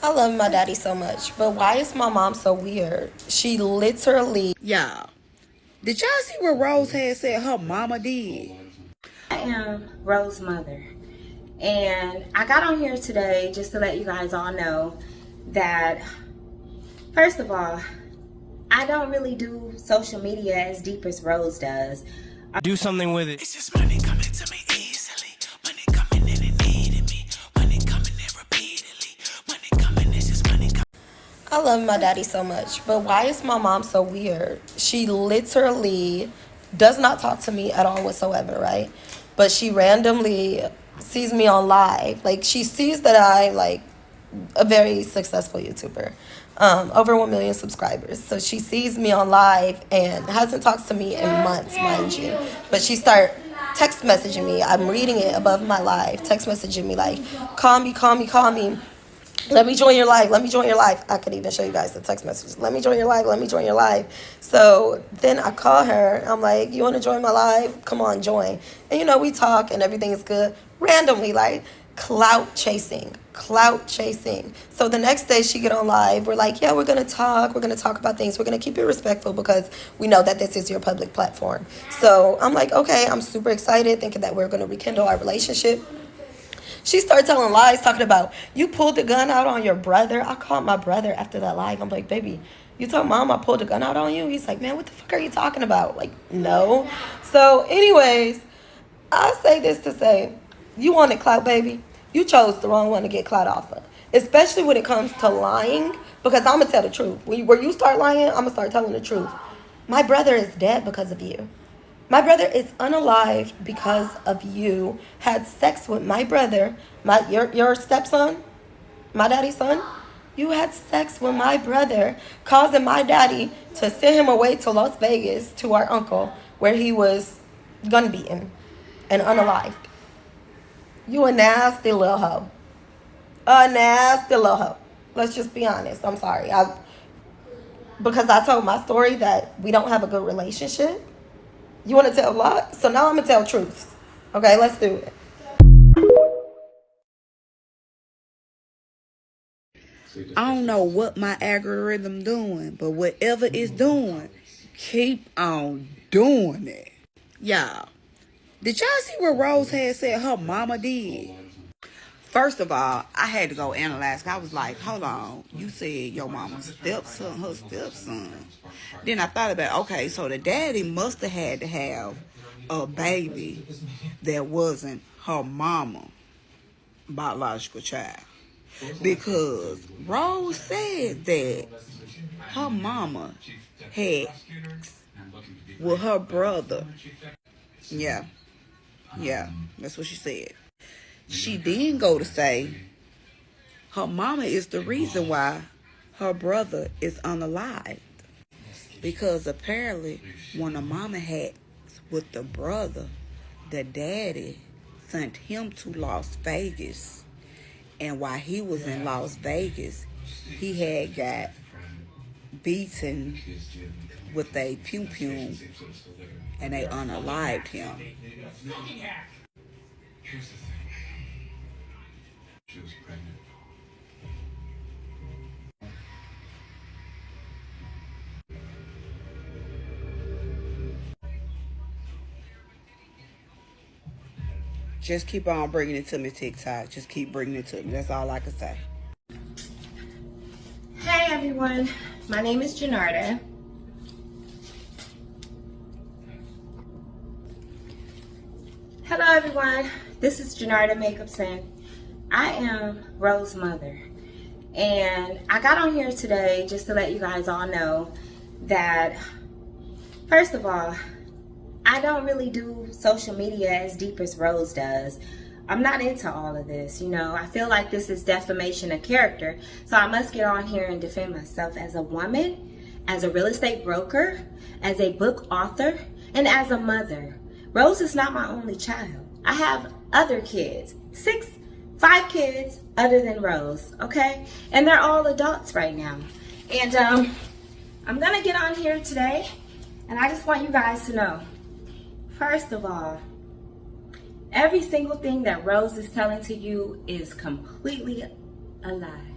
I love my daddy so much, but why is my mom so weird? She literally... Y'all, did y'all see what Rose had said her mama did? I am Rose's mother, and I got on here today just to let you guys all know that, first of all, I don't really do social media as deep as Rose does. Do something with it. It's just money coming to me easily. Money coming in and needing me. Money coming in repeatedly. Money coming, it's just money coming. I love my daddy so much, but why is my mom so weird? She literally does not talk to me at all whatsoever, right? But she randomly sees me on live. Like, she sees that I, like, a very successful YouTuber. Over 1 million subscribers. So she sees me on live and hasn't talked to me in months, mind you. But she start text messaging me. I'm reading it above my live. Text messaging me like, call me. Let me join your live. Let me join your live. I could even show you guys the text messages. Let me join your live. Let me join your live. So then I call her. I'm like, you want to join my live? Come on, join. And, you know, we talk and everything is good. Randomly, like, clout chasing. So the next day she get on live. We're like, yeah, we're going to talk. We're going to talk about things. We're going to keep it respectful because we know that this is your public platform. So I'm like, okay, I'm super excited thinking that we're going to rekindle our relationship. She started telling lies, talking about, you pulled the gun out on your brother. I called my brother after that live. I'm like, baby, you told mom I pulled the gun out on you? He's like, man, what the fuck are you talking about? Like, no. So anyways, I say this to say, you wanted clout, baby. You chose the wrong one to get clout off of. Especially when it comes to lying, because I'm going to tell the truth. Where you start lying, I'm going to start telling the truth. My brother is dead because of you. My brother is unalived because of you. Had sex with my brother, your stepson, my daddy's son. You had sex with my brother, causing my daddy to send him away to Las Vegas to our uncle, where he was gun beaten and unalived. You a nasty little hoe. A nasty little hoe. Let's just be honest. I'm sorry. Because I told my story that we don't have a good relationship. You want to tell a lot? So now I'm going to tell truths. Okay, let's do it. I don't know what my algorithm doing, but whatever it's doing, keep on doing it. Y'all, did y'all see what Rose had said her mama did? First of all, I had to go analyze. I was like, hold on. You said your mama's stepson, her stepson. Then I thought about, okay, so the daddy must have had to have a baby that wasn't her mama biological child. Because Rose said that her mama had with her brother. Yeah, that's what she said. She didn't go to say her mama is the reason why her brother is unalived. Because apparently when the mama had with the brother, the daddy sent him to Las Vegas. And while he was in Las Vegas, he had got beaten with a pew-pew and they unalived him. She was pregnant. Just keep on bringing it to me, TikTok. Just keep bringing it to me. That's all I can say. Hey everyone, my name is Janarda. Hello everyone, this is Janarda Makeupson. I am Rose's mother, and I got on here today just to let you guys all know that, first of all, I don't really do social media as deep as Rose does. I'm not into all of this, you know. I feel like this is defamation of character, so I must get on here and defend myself as a woman, as a real estate broker, as a book author, and as a mother. Rose is not my only child. I have other kids, 5 kids other than Rose, okay? And they're all adults right now. And I'm gonna get on here today, and I just want you guys to know, first of all, every single thing that Rose is telling to you is completely a lie.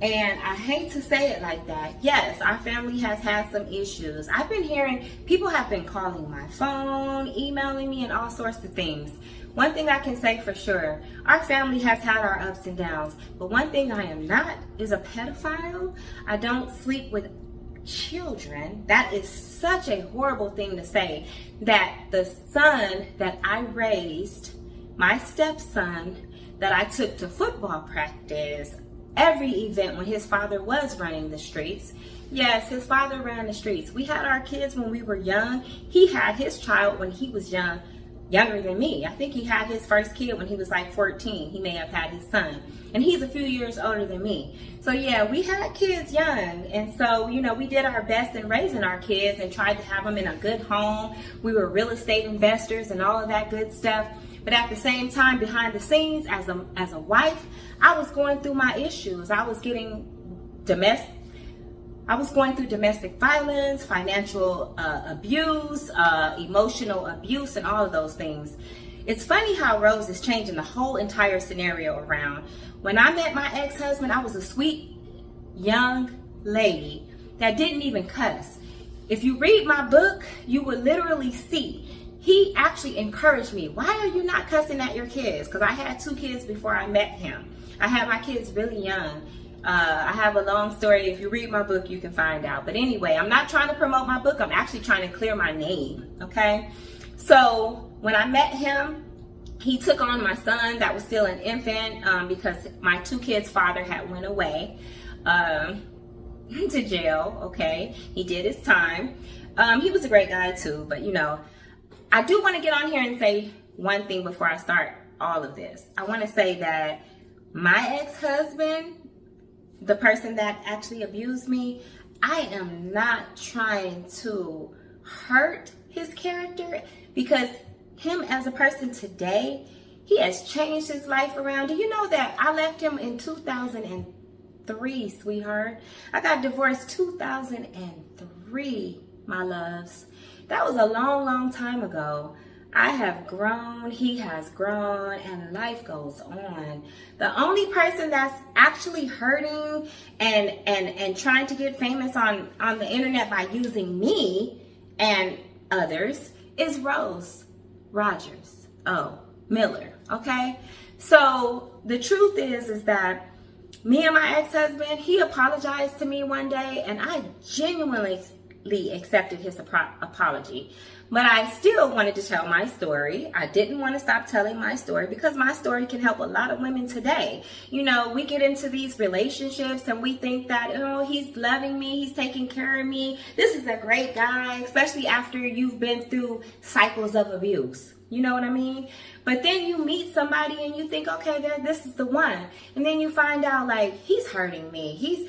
And I hate to say it like that. Yes, our family has had some issues. I've been hearing people have been calling my phone, emailing me, and all sorts of things. One thing I can say for sure, our family has had our ups and downs. But one thing I am not is a pedophile. I don't sleep with children. That is such a horrible thing to say, that the son that I raised, my stepson, that I took to football practice, every event when his father was running the streets. Yes, his father ran the streets. We had our kids when we were young. He had his child when he was young, younger than me. I think he had his first kid when he was like 14. He may have had his son. And he's a few years older than me. So yeah, we had kids young. And so, you know, we did our best in raising our kids and tried to have them in a good home. We were real estate investors and all of that good stuff. But at the same time, behind the scenes, as a wife, I was going through my issues. I was going through domestic violence, financial abuse, emotional abuse, and all of those things. It's funny how Rose is changing the whole entire scenario around. When I met my ex-husband, I was a sweet young lady that didn't even cuss. If you read my book, you would literally see he actually encouraged me. Why are you not cussing at your kids? Because I had 2 kids before I met him. I had my kids really young. I have a long story. If you read my book, you can find out. But anyway, I'm not trying to promote my book. I'm actually trying to clear my name, okay? So when I met him, he took on my son that was still an infant because my 2 kids' father had went away to jail, okay? He did his time. He was a great guy too, but you know, I do want to get on here and say one thing before I start all of this. I want to say that my ex-husband, the person that actually abused me, I am not trying to hurt his character, because him as a person today, he has changed his life around. Do you know that I left him in 2003, sweetheart? I got divorced 2003, my loves. That was a long, long time ago. I have grown, he has grown, and life goes on. The only person that's actually hurting and trying to get famous on the internet by using me and others is Rose Rogers. Oh, Miller, okay? So the truth is that me and my ex-husband, he apologized to me one day, and I genuinely accepted his apology. But I still wanted to tell my story. I didn't want to stop telling my story because my story can help a lot of women today. You know, we get into these relationships and we think that, oh, he's loving me, he's taking care of me, this is a great guy, especially after you've been through cycles of abuse. You know what I mean? But then you meet somebody and you think, okay, this is the one. And then you find out, like, he's hurting me. He's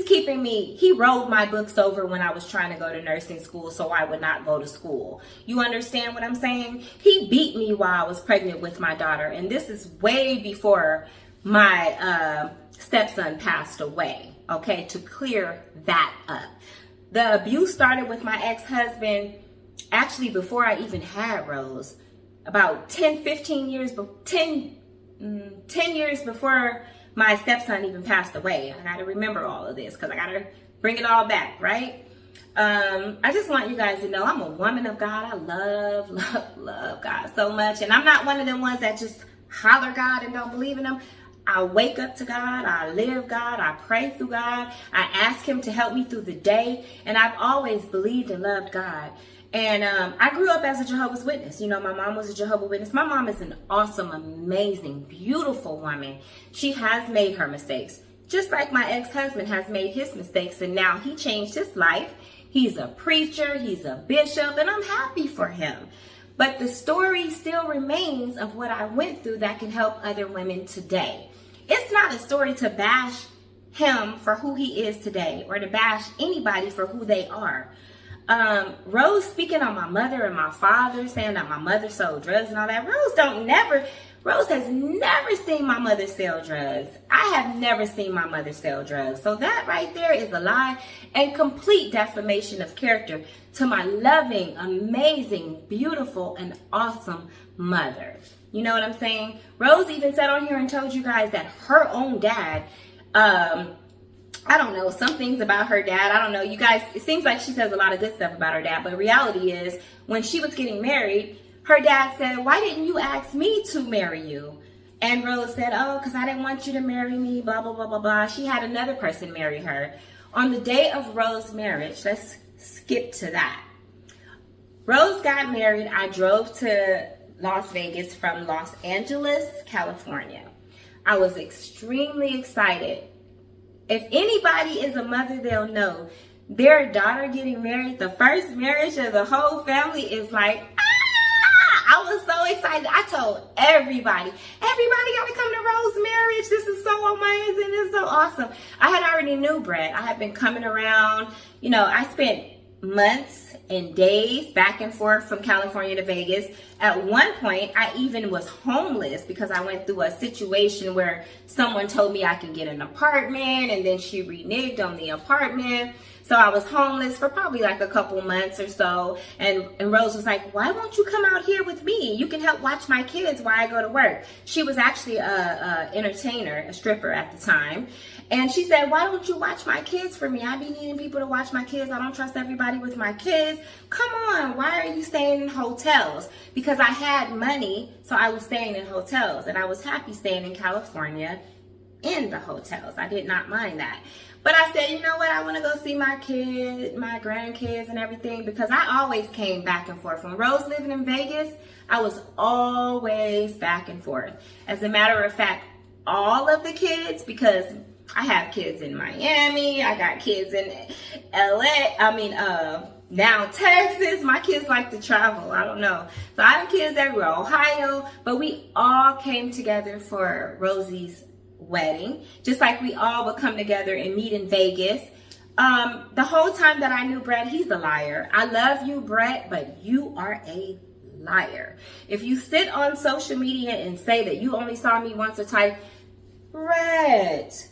keeping me. He rolled my books over when I was trying to go to nursing school so I would not go to school. You understand what I'm saying? He beat me while I was pregnant with my daughter. And this is way before my stepson passed away, okay, to clear that up. The abuse started with my ex-husband actually before I even had Rose, about 10 years before my stepson even passed away. I got to remember all of this because I got to bring it all back, right? I just want you guys to know I'm a woman of God. I love God so much. And I'm not one of them ones that just holler God and don't believe in him. I wake up to God, I live God, I pray through God, I ask him to help me through the day, and I've always believed and loved God. And I grew up as a Jehovah's Witness. You know, my mom was a Jehovah's Witness. My mom is an awesome, amazing, beautiful woman. She has made her mistakes, just like my ex-husband has made his mistakes, and now he changed his life. He's a preacher, he's a bishop, and I'm happy for him. But the story still remains of what I went through that can help other women today. It's not a story to bash him for who he is today or to bash anybody for who they are. Rose speaking on my mother and my father, saying that my mother sold drugs and all that. Rose has never seen my mother sell drugs. I have never seen my mother sell drugs. So that right there is a lie and complete defamation of character to my loving, amazing, beautiful, and awesome mother. You know what I'm saying? Rose even sat on here and told you guys that her own dad I don't know, some things about her dad. I don't know, you guys, it seems like she says a lot of good stuff about her dad, but reality is, when she was getting married, her dad said, why didn't you ask me to marry you? And Rose said, oh, because I didn't want you to marry me, blah, blah, blah, blah, blah. She had another person marry her. On the day of Rose's marriage, let's skip to that. Rose got married. I drove to Las Vegas from Los Angeles, California. I was extremely excited. If anybody is a mother, they'll know their daughter getting married, the first marriage of the whole family is like, I was so excited. I told everybody got to come to Rose's marriage. This is so amazing. This is so awesome. I had already knew Brett. I had been coming around. You know, I spent months and days back and forth from California to Vegas. At one point, I even was homeless because I went through a situation where someone told me I could get an apartment, and then she reneged on the apartment. So I was homeless for probably like a couple months or so. And Rose was like, why won't you come out here with me? You can help watch my kids while I go to work. She was actually a entertainer, a stripper at the time. And she said, why don't you watch my kids for me? I be needing people to watch my kids. I don't trust everybody with my kids. Come on, why are you staying in hotels? Because I had money, so I was staying in hotels. And I was happy staying in California in the hotels. I did not mind that. But I said, you know what? I want to go see my kids, my grandkids and everything, because I always came back and forth. When Rose lived in Vegas, I was always back and forth. As a matter of fact, all of the kids, because I have kids in Miami, I got kids in LA, now Texas. My kids like to travel. I don't know. So I have kids everywhere, Ohio, but we all came together for Rosie's wedding, just like we all would come together and meet in Vegas. The whole time that I knew Brett, he's a liar. I love you, Brett, but you are a liar. If you sit on social media and say that you only saw me once or twice, Brett,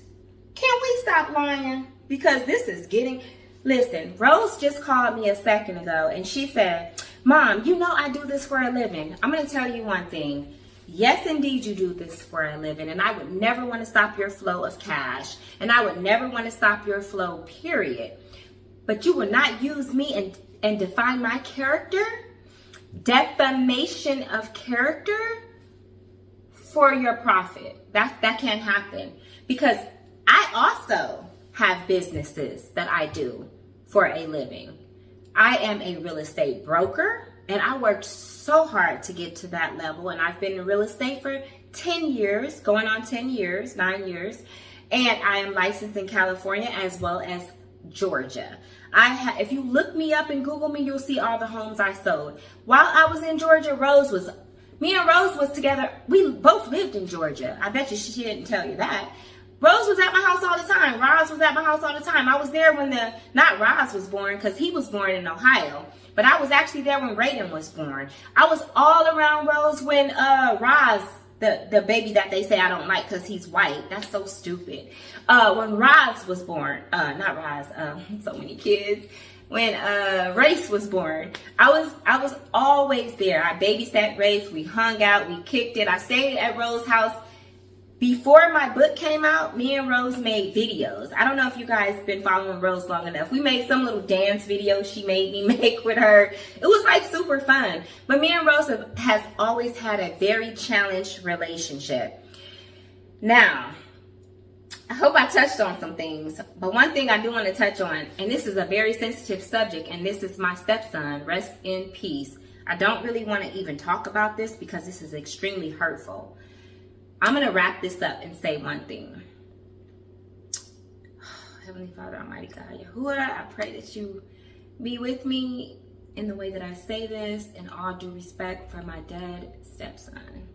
can we stop lying? Because this is getting... Listen, Rose just called me a second ago and she said, Mom, you know I do this for a living. I'm going to tell you one thing. Yes, indeed, you do this for a living, and I would never want to stop your flow of cash, and I would never want to stop your flow, period. But you will not use me and define my character, defamation of character, for your profit. That can't happen, because I also have businesses that I do for a living. I am a real estate broker. And I worked so hard to get to that level. And I've been in real estate for 10 years, going on 10 years, 9 years. And I am licensed in California as well as Georgia. If you look me up and Google me, you'll see all the homes I sold. While I was in Georgia, me and Rose was together. We both lived in Georgia. I bet you she didn't tell you that. Rose was at my house all the time. Roz was at my house all the time. I was there when not Roz was born, because he was born in Ohio. But I was actually there when Raiden was born. I was all around Rose when Roz, the baby that they say I don't like because he's white. That's so stupid. When Roz was born, not Roz, so many kids. When Race was born, I was always there. I babysat Race. We hung out. We kicked it. I stayed at Rose's house. Before my book came out, me and Rose made videos. I don't know if you guys been following Rose long enough. We made some little dance videos she made me make with her. It was like super fun. But me and Rose has always had a very challenged relationship. Now, I hope I touched on some things. But one thing I do want to touch on, and this is a very sensitive subject, and this is my stepson. Rest in peace. I don't really want to even talk about this because this is extremely hurtful. I'm going to wrap this up and say one thing. Heavenly Father, Almighty God, Yahuwah, I pray that you be with me in the way that I say this, in all due respect for my dead stepson.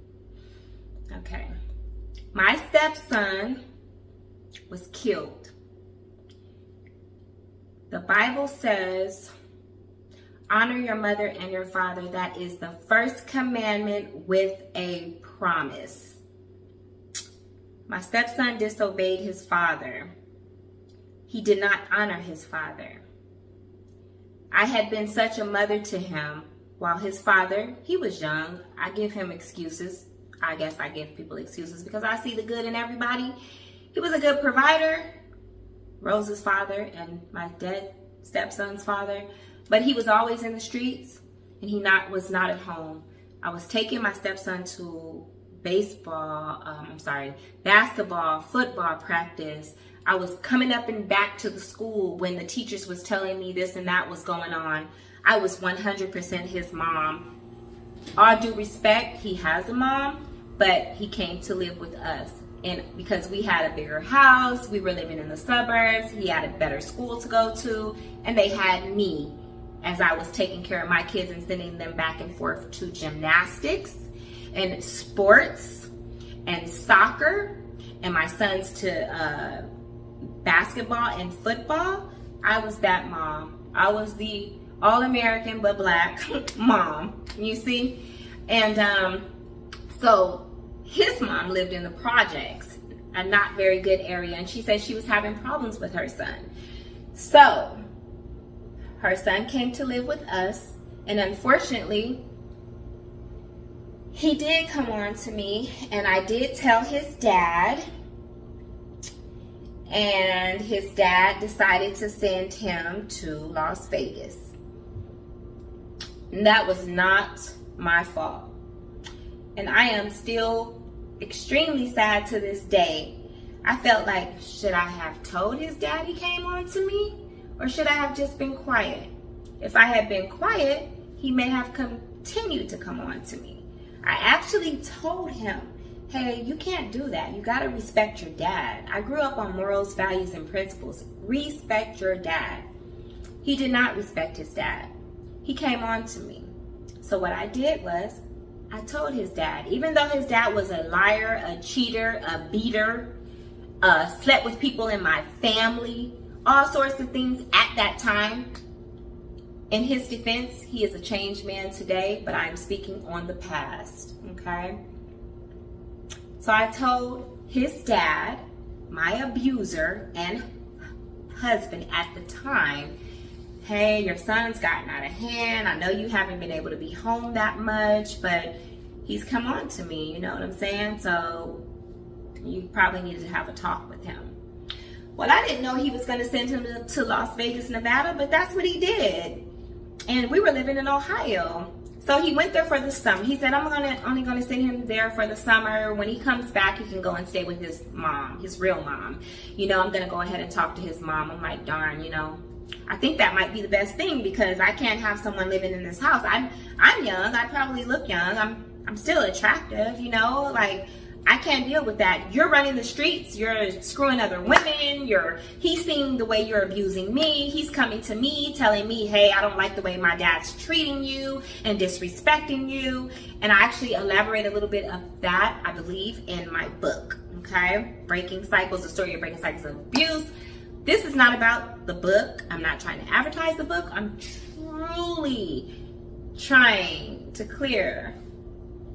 Okay. My stepson was killed. The Bible says, honor your mother and your father. That is the first commandment with a promise. My stepson disobeyed his father. He did not honor his father. I had been such a mother to him while his father, he was young. I give him excuses. I guess I give people excuses because I see the good in everybody. He was a good provider. Rose's father and my dead stepson's father, but he was always in the streets and he was not at home. I was taking my stepson to basketball, football practice. I was coming up and back to the school when the teachers was telling me this and that was going on. I was 100% his mom. All due respect, he has a mom, but he came to live with us. And because we had a bigger house, we were living in the suburbs, he had a better school to go to, and they had me as I was taking care of my kids and sending them back and forth to gymnastics and sports and soccer, and my sons to basketball and football. I was that mom. I was the all-American but black mom, you see? And so his mom lived in the projects, a not very good area, and she said she was having problems with her son. So her son came to live with us, and unfortunately, he did come on to me, and I did tell his dad, and his dad decided to send him to Las Vegas. And that was not my fault. And I am still extremely sad to this day. I felt like, should I have told his dad he came on to me? Or should I have just been quiet? If I had been quiet, he may have continued to come on to me. I actually told him, hey, you can't do that. You got to respect your dad. I grew up on morals, values, and principles. Respect your dad. He did not respect his dad. He came on to me. So what I did was, I told his dad, even though his dad was a liar, a cheater, a beater, slept with people in my family, all sorts of things at that time. In his defense, he is a changed man today, but I'm speaking on the past, okay? So I told his dad, my abuser and husband at the time, hey, your son's gotten out of hand. I know you haven't been able to be home that much, but he's come on to me, you know what I'm saying? So you probably needed to have a talk with him. Well, I didn't know he was going to send him to Las Vegas, Nevada, but that's what he did. And we were living in Ohio. So he went there for the summer. He said, I'm only going to send him there for the summer. When he comes back, he can go and stay with his mom, his real mom. You know, I'm going to go ahead and talk to his mom. I'm like, darn, you know, I think that might be the best thing because I can't have someone living in this house. I'm young. I probably look young. I'm still attractive, you know, like I can't deal with that. You're running the streets. You're screwing other women. He's seeing the way you're abusing me. He's coming to me telling me, hey, I don't like the way my dad's treating you and disrespecting you. And I actually elaborate a little bit of that, I believe, in my book, okay? Breaking Cycles, the story of breaking cycles of abuse. This is not about the book. I'm not trying to advertise the book. I'm truly trying to clear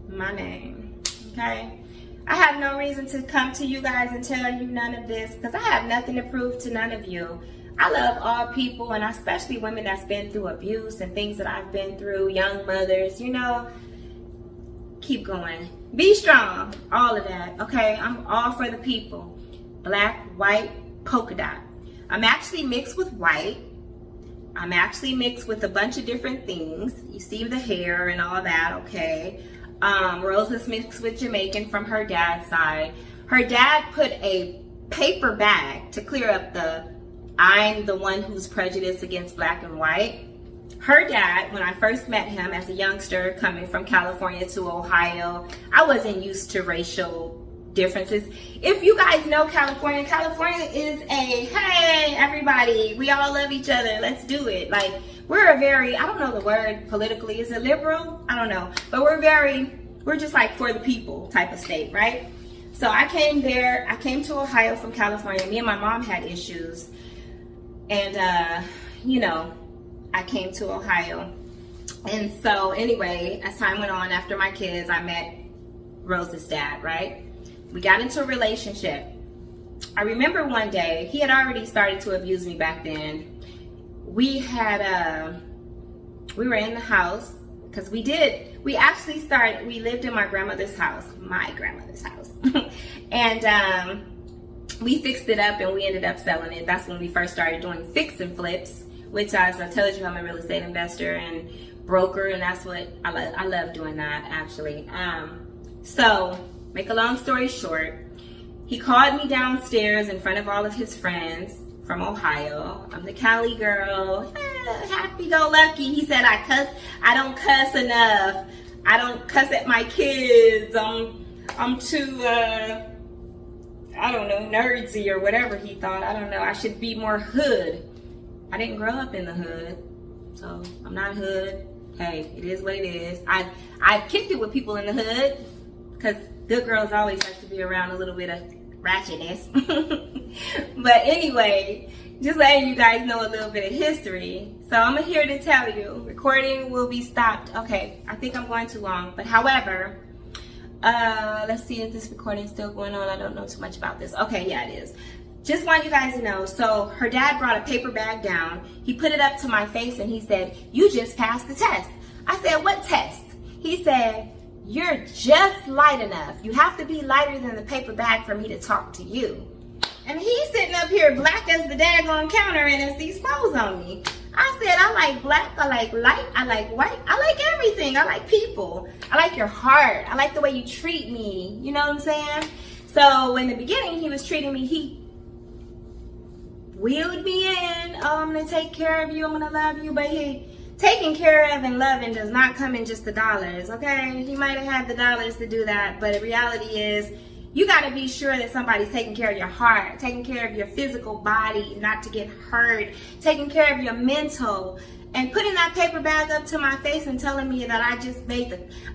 my name, okay? I have no reason to come to you guys and tell you none of this because I have nothing to prove to none of you. I love all people, and especially women that's been through abuse and things that I've been through, young mothers, you know. Keep going. Be strong. All of that, okay? I'm all for the people. Black, white, polka dot. I'm actually mixed with white. I'm actually mixed with a bunch of different things. You see the hair and all that, okay? Rose is mixed with Jamaican from her dad's side. Her dad put a paper bag to clear up I'm the one who's prejudiced against black and white. Her dad, when I first met him as a youngster coming from California to Ohio, I wasn't used to racial differences. If you guys know California is hey, everybody, we all love each other, let's do it. Like, we're a very, I don't know the word politically, is it liberal? I don't know, but we're just like for the people type of state, right? So I came to Ohio from California. Me and my mom had issues, and you know, I came to Ohio. And so anyway, as time went on, after my kids, I met Rose's dad, right? We got into a relationship. I remember one day, he had already started to abuse me back then. We were in the house, because we lived in my grandmother's house, and we fixed it up and we ended up selling it. That's when we first started doing fix and flips, which, as I told you, I'm a real estate investor and broker, and that's what I love doing that, actually. So make a long story short, he called me downstairs in front of all of his friends from Ohio. I'm the Cali girl, happy-go-lucky. He said I don't cuss enough. I don't cuss at my kids. I'm too, I don't know, nerdsy or whatever he thought. I don't know. I should be more hood. I didn't grow up in the hood, so I'm not hood. Hey, it is what it is. I've kicked it with people in the hood, because good girls always like to be around a little bit of ratchetness. But anyway, just letting you guys know a little bit of history. So I'm here to tell you, recording will be stopped. Okay, I think I'm going too long, but however, let's see if this recording is still going on. I don't know too much about this. Okay, yeah, it is. Just want you guys to know, so her dad brought a paper bag down. He put it up to my face and he said, "You just passed the test." I said, "What test?" He said, "You're just light enough. You have to be lighter than the paper bag for me to talk to you." And he's sitting up here black as the daggone counter and has these clothes on me. I said, "I like black, I like light, I like white, I like everything. I like people. I like your heart. I like the way you treat me." You know what I'm saying? So in the beginning, he was treating me, he wheeled me in. "Oh, I'm gonna take care of you, I'm gonna love you." But taking care of and loving does not come in just the dollars, okay? He might have had the dollars to do that, but the reality is, you got to be sure that somebody's taking care of your heart, taking care of your physical body, not to get hurt, taking care of your mental. And putting that paper bag up to my face and telling me that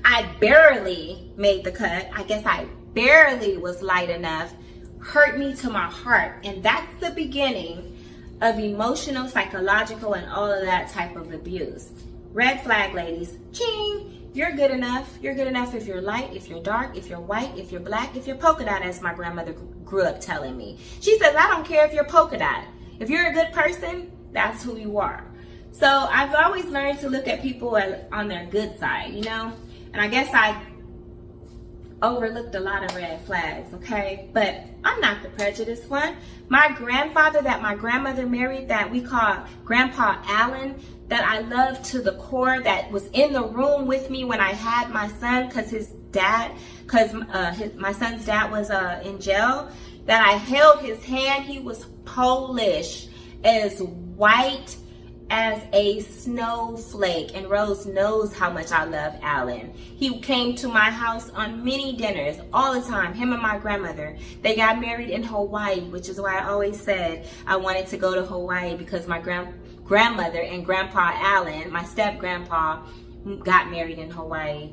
I barely made the cut, I guess I barely was light enough, hurt me to my heart. And that's the beginning of emotional, psychological, and all of that type of abuse. Red flag, ladies. Ching! You're good enough. You're good enough if you're light, if you're dark, if you're white, if you're black, if you're polka dot, as my grandmother grew up telling me. She says, "I don't care if you're polka dot. If you're a good person, that's who you are." So I've always learned to look at people on their good side, you know? And I guess I overlooked a lot of red flags, okay? But I'm not the prejudiced one. My grandfather that my grandmother married, that we call Grandpa Allen, that I love to the core, that was in the room with me when I had my son, my son's dad was in jail, that I held his hand. He was Polish, as white as a snowflake, and Rose knows how much I love Alan. He came to my house on many dinners all the time, him and my grandmother. They got married in Hawaii, which is why I always said I wanted to go to Hawaii, because my grandmother and Grandpa Allen, my step-grandpa, got married in Hawaii.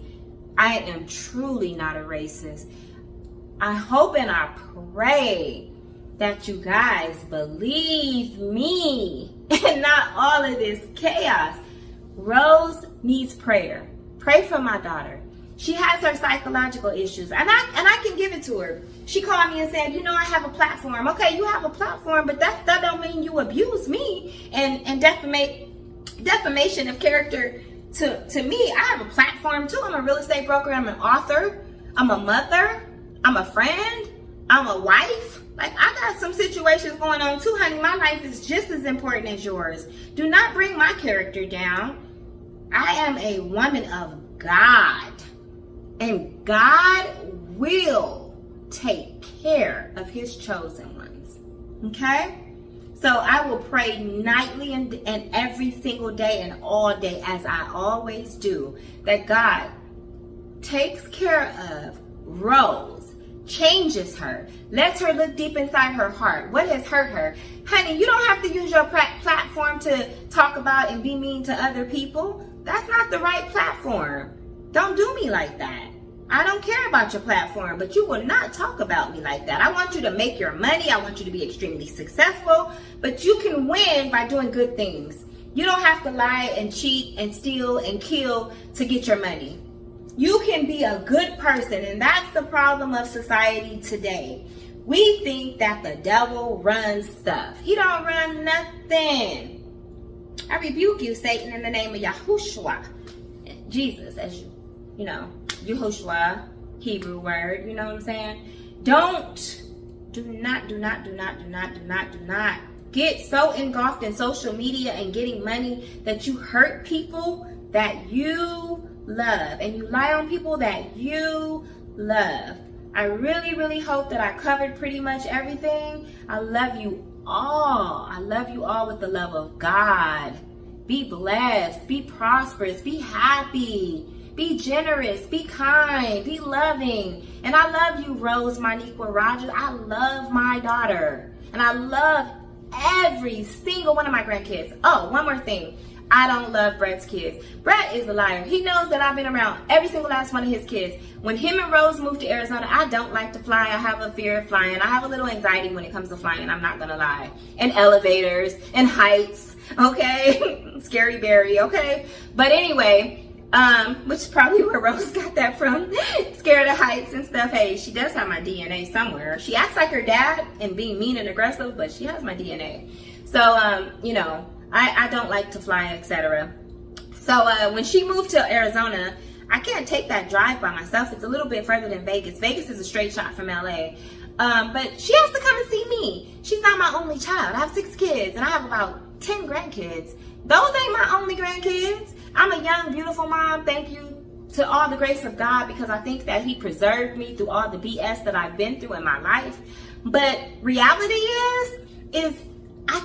I am truly not a racist. I hope and I pray that you guys believe me and not all of this chaos. Rose needs prayer. Pray for my daughter. She has her psychological issues, and I can give it to her. She called me and said, "You know, I have a platform." Okay, you have a platform, but that don't mean you abuse me and defamation of character to me. I have a platform too. I'm a real estate broker. I'm an author. I'm a mother. I'm a friend. I'm a wife. Like, I got some situations going on too, honey. My life is just as important as yours. Do not bring my character down. I am a woman of God, and God will take care of his chosen ones. Okay? So I will pray nightly and every single day and all day, as I always do, that God takes care of Rose, changes her, lets her look deep inside her heart. What has hurt her? Honey, you don't have to use your platform to talk about and be mean to other people. That's not the right platform. Don't do me like that. I don't care about your platform, but you will not talk about me like that. I want you to make your money. I want you to be extremely successful, but you can win by doing good things. You don't have to lie and cheat and steal and kill to get your money. You can be a good person, and that's the problem of society today. We think that the devil runs stuff. He don't run nothing. I rebuke you, Satan, in the name of Yahushua. Jesus, as you know, Yahushua, Hebrew word, you know what I'm saying? Don't do not get so engulfed in social media and getting money that you hurt people that you love, and you lie on people that you love. I really hope that I covered pretty much everything. I love you all. I love you all with the love of God. Be blessed, be prosperous, be happy, be generous, be kind, be loving. And I love you, Rose Moniqua Rogers. I love my daughter, and I love every single one of my grandkids. Oh, one more thing. I don't love Brett's kids. Brett is a liar. He knows that I've been around every single last one of his kids. When him and Rose moved to Arizona, I don't like to fly. I have a fear of flying. I have a little anxiety when it comes to flying, I'm not gonna lie. And elevators and heights, okay? Scary Barry, okay? But anyway, which is probably where Rose got that from. Scared of heights and stuff. Hey, she does have my DNA somewhere. She acts like her dad and being mean and aggressive, but she has my DNA. So, you know, I don't like to fly, etc. So when she moved to Arizona, I can't take that drive by myself. It's a little bit further than Vegas. Vegas is a straight shot from LA. But she has to come and see me. She's not my only child. I have 6 kids, and I have about 10 grandkids. Those ain't my only grandkids. I'm a young, beautiful mom. Thank you to all the grace of God, because I think that he preserved me through all the BS that I've been through in my life. But reality is I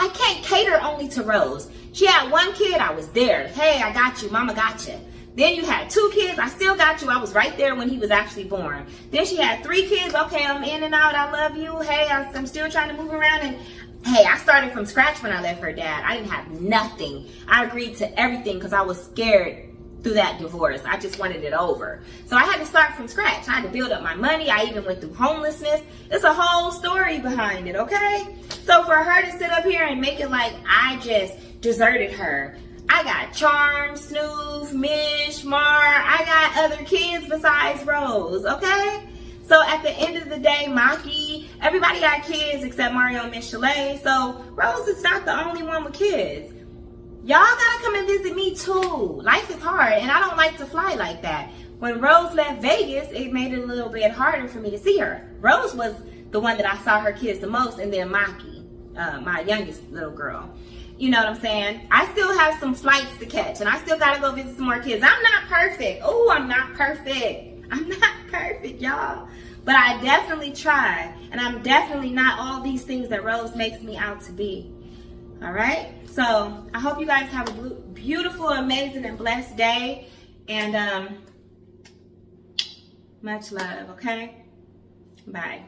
can't cater only to Rose. She had 1 kid, I was there. Hey, I got you, mama got you. Then you had 2 kids, I still got you. I was right there when he was actually born. Then she had 3 kids, okay, I'm in and out, I love you. Hey, I'm still trying to move around. And hey, I started from scratch when I left her dad. I didn't have nothing. I agreed to everything because I was scared through that divorce. I just wanted it over. So I had to start from scratch. I had to build up my money. I even went through homelessness. There's a whole story behind it, okay? So for her to sit up here and make it like I just deserted her. I got Charm, Snoof, Mish, Mar. I got other kids besides Rose, okay? So at the end of the day, Maki, everybody got kids except Mario and Miss Chalet. So Rose is not the only one with kids. Y'all gotta come and visit me too. Life is hard, and I don't like to fly like that. When Rose left Vegas, it made it a little bit harder for me to see her. Rose was the one that I saw her kids the most, and then Maki, my youngest little girl. You know what I'm saying? I still have some flights to catch, and I still gotta go visit some more kids. I'm not perfect. Oh, I'm not perfect. I'm not perfect, y'all. But I definitely try, and I'm definitely not all these things that Rose makes me out to be. All right? So I hope you guys have a beautiful, amazing, and blessed day. And much love, okay? Bye.